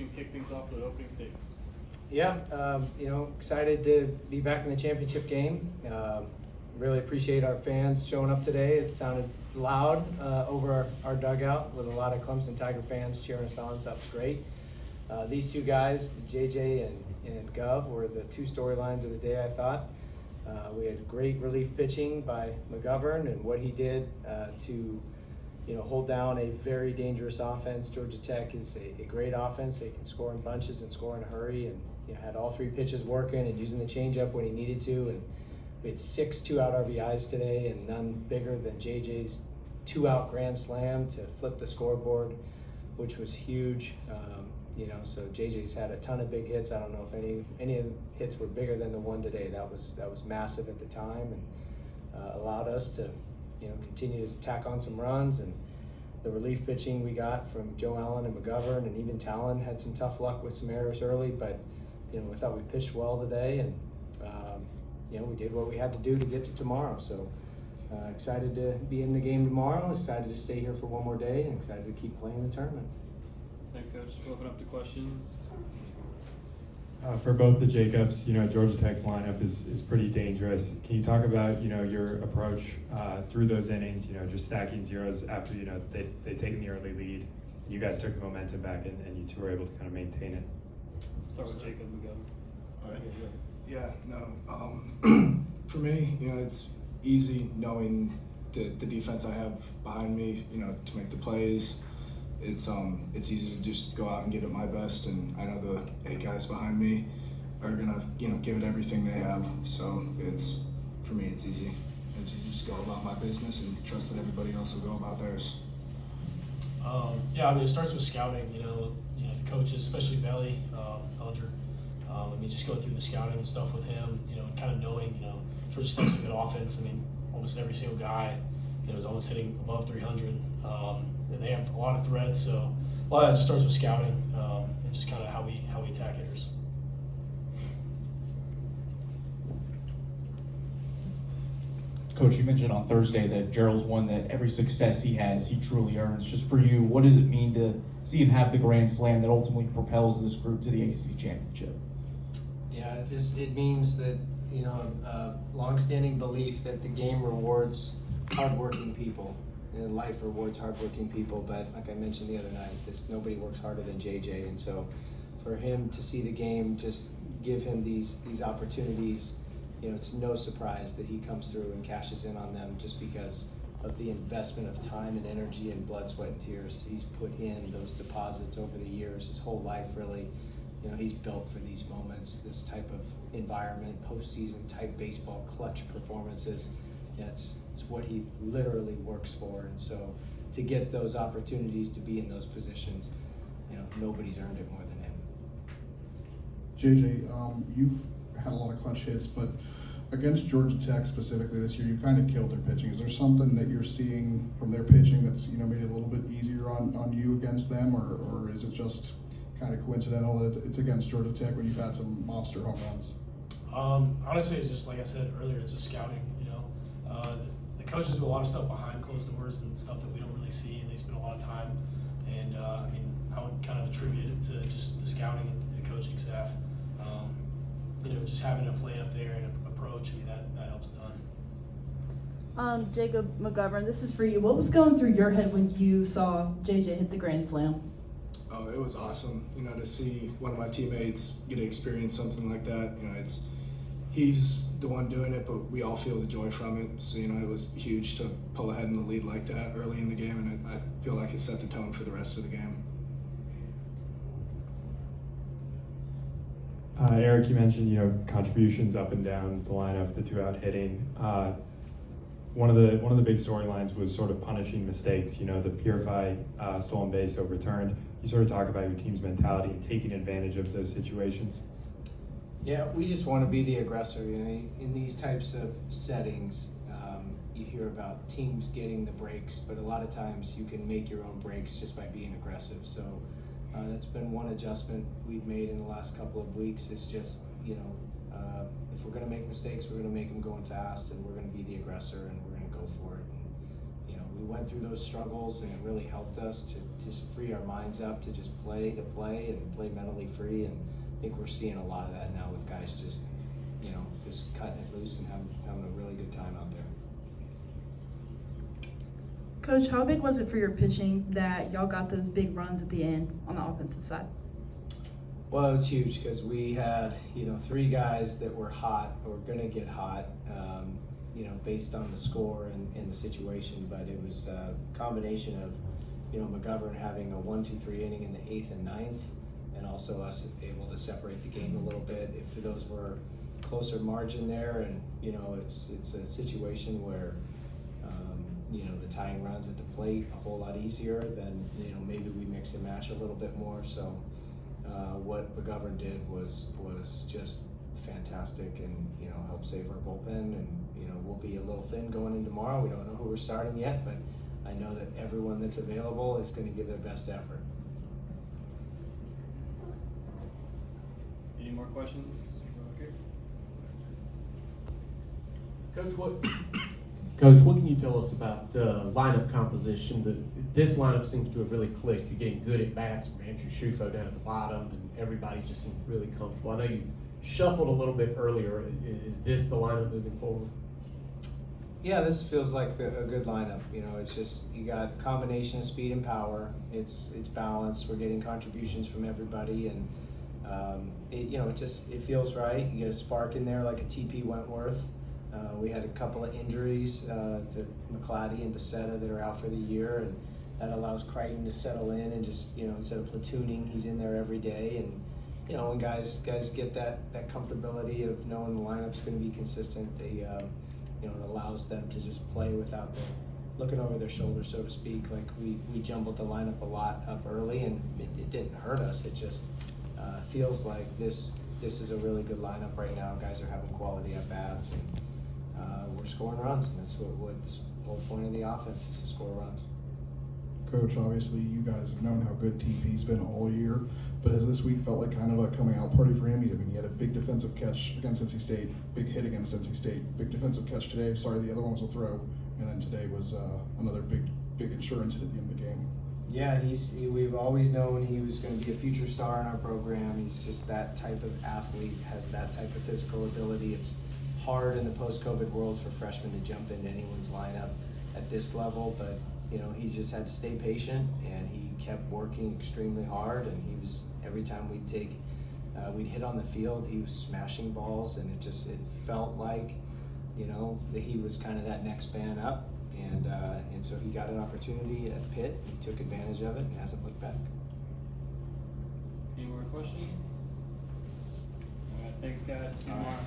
can kick things off with the opening statement. Yeah, excited to be back in the championship game. Really appreciate our fans showing up today. It sounded loud over our dugout with a lot of Clemson Tiger fans cheering us on, so that was great. These two guys, JJ and Gov, were the two storylines of the day, I thought. We had great relief pitching by McGovern and what he did to hold down a very dangerous offense. Georgia Tech is a great offense. They can score in bunches and score in a hurry, and had all three pitches working and using the changeup when he needed to. And we had 6 2-out RBIs today, and none bigger than JJ's 2-out grand slam to flip the scoreboard, which was huge. So JJ's had a ton of big hits. I don't know if any of the hits were bigger than the one today. That was massive at the time, and allowed us to continue to tack on some runs. And the relief pitching we got from Joe Allen and McGovern, and even Talon had some tough luck with some errors early, but we thought we pitched well today, and we did what we had to do to get to tomorrow. So excited to be in the game tomorrow, excited to stay here for one more day, and excited to keep playing the tournament. Thanks, Coach. We'll open up to questions. For both the Jacobs, Georgia Tech's lineup is pretty dangerous. Can you talk about, your approach through those innings, just stacking zeros after, they'd taken the early lead. You guys took the momentum back, and you two were able to kind of maintain it. Start with Jacob McGovern. All right. For me, it's easy knowing the defense I have behind me, to make the plays. It's easy to just go out and give it my best, and I know the 8 guys behind me are gonna give it everything they have. So for me it's easy. And to just go about my business and trust that everybody else will go about theirs. It starts with scouting. The coaches, especially Belly, Elger. Just going through the scouting and stuff with him. And kind of knowing, Georgia Tech's a good offense. Almost every single guy, is almost hitting above 300. And they have a lot of threats. So a lot of that just starts with scouting and just kind of how we attack hitters. Coach, you mentioned on Thursday that Jarrell's one that every success he has, he truly earns. Just for you, what does it mean to see him have the grand slam that ultimately propels this group to the ACC championship? Yeah, it means that, a longstanding belief that the game rewards hardworking people, and life rewards hardworking people. But like I mentioned the other night, nobody works harder than JJ, and so for him to see the game just give him these opportunities, it's no surprise that he comes through and cashes in on them, just because of the investment of time and energy and blood, sweat, and tears he's put in those deposits over the years, his whole life really. He's built for these moments, this type of environment, postseason type baseball, clutch performances. It's what he literally works for, and so to get those opportunities to be in those positions, nobody's earned it more than him. JJ, you've had a lot of clutch hits, but against Georgia Tech specifically this year, you kind of killed their pitching. Is there something that you're seeing from their pitching that's made it a little bit easier on you against them, or is it just kind of coincidental that it's against Georgia Tech when you've had some monster home runs? Honestly, it's just like I said earlier, it's just scouting. The coaches do a lot of stuff behind closed doors and stuff that we don't really see, and they spend a lot of time. And I would kind of attribute it to just the scouting and the coaching staff. Just having a plan up there and an approach. That helps a ton. Jacob McGovern, this is for you. What was going through your head when you saw JJ hit the grand slam? Oh, it was awesome, to see one of my teammates get to experience something like that. He's the one doing it, but we all feel the joy from it. So, it was huge to pull ahead in the lead like that early in the game, and I feel like it set the tone for the rest of the game. Erik, you mentioned, contributions up and down the lineup, the 2-out hitting. One of the big storylines was sort of punishing mistakes, the Purify stolen base overturned. You sort of talk about your team's mentality and taking advantage of those situations. Yeah, we just want to be the aggressor. In these types of settings, you hear about teams getting the breaks, but a lot of times you can make your own breaks just by being aggressive. So that's been one adjustment we've made in the last couple of weeks. Is just if we're going to make mistakes, we're going to make them going fast, and we're going to be the aggressor, and we're going to go for it. And, we we went through those struggles, and it really helped us to just free our minds up to just play and play mentally free. And I think we're seeing a lot of that now with guys just cutting it loose and having a really good time out there. Coach, how big was it for your pitching that y'all got those big runs at the end on the offensive side? Well, it was huge because we had, 3 guys that were hot or going to get hot, based on the score and the situation. But it was a combination of, McGovern having a 1-2-3 inning in the 8th and 9th, and also us able to separate the game a little bit. If those were closer margin there, and it's a situation where the tying runs at the plate a whole lot easier than maybe we mix and match a little bit more. So what McGovern did was just fantastic, and helped save our bullpen. And we'll be a little thin going in tomorrow. We don't know who we're starting yet, but I know that everyone that's available is going to give their best effort. Any more questions? Okay. Coach, what can you tell us about lineup composition? This lineup seems to have really clicked. You're getting good at bats from Andrew Shufo down at the bottom, and everybody just seems really comfortable. I know you shuffled a little bit earlier. Is this the lineup moving forward? Yeah, this feels like a good lineup. It's just you got a combination of speed and power. It's balanced. We're getting contributions from everybody, and it feels right. You get a spark in there like a TP Wentworth. We had a couple of injuries to McClatty and Becerra that are out for the year, and that allows Crichton to settle in and just instead of platooning, he's in there every day. And when guys get that comfortability of knowing the lineup's going to be consistent, they it allows them to just play without looking over their shoulder, so to speak. Like we jumbled the lineup a lot up early, and it didn't hurt us. It just feels like this is a really good lineup right now. Guys are having quality at bats, and we're scoring runs, and that's what this whole point of the offense is, to score runs. Coach, obviously you guys have known how good TP's been all year, but has this week felt like kind of a coming out party for him? He had a big defensive catch against NC State, big hit against NC State, big defensive catch today. Sorry, the other one was a throw, and then today was another big insurance hit at the end of the game. Yeah, we've always known he was going to be a future star in our program. He's just that type of athlete, has that type of physical ability. It's hard in the post-COVID world for freshmen to jump into anyone's lineup at this level, but he's just had to stay patient, and he kept working extremely hard. And he was, every time we'd hit on the field, he was smashing balls, and it felt like that he was kind of that next man up. And so he got an opportunity at Pitt. He took advantage of it and hasn't looked back. Any more questions? All right, thanks guys. See you tomorrow.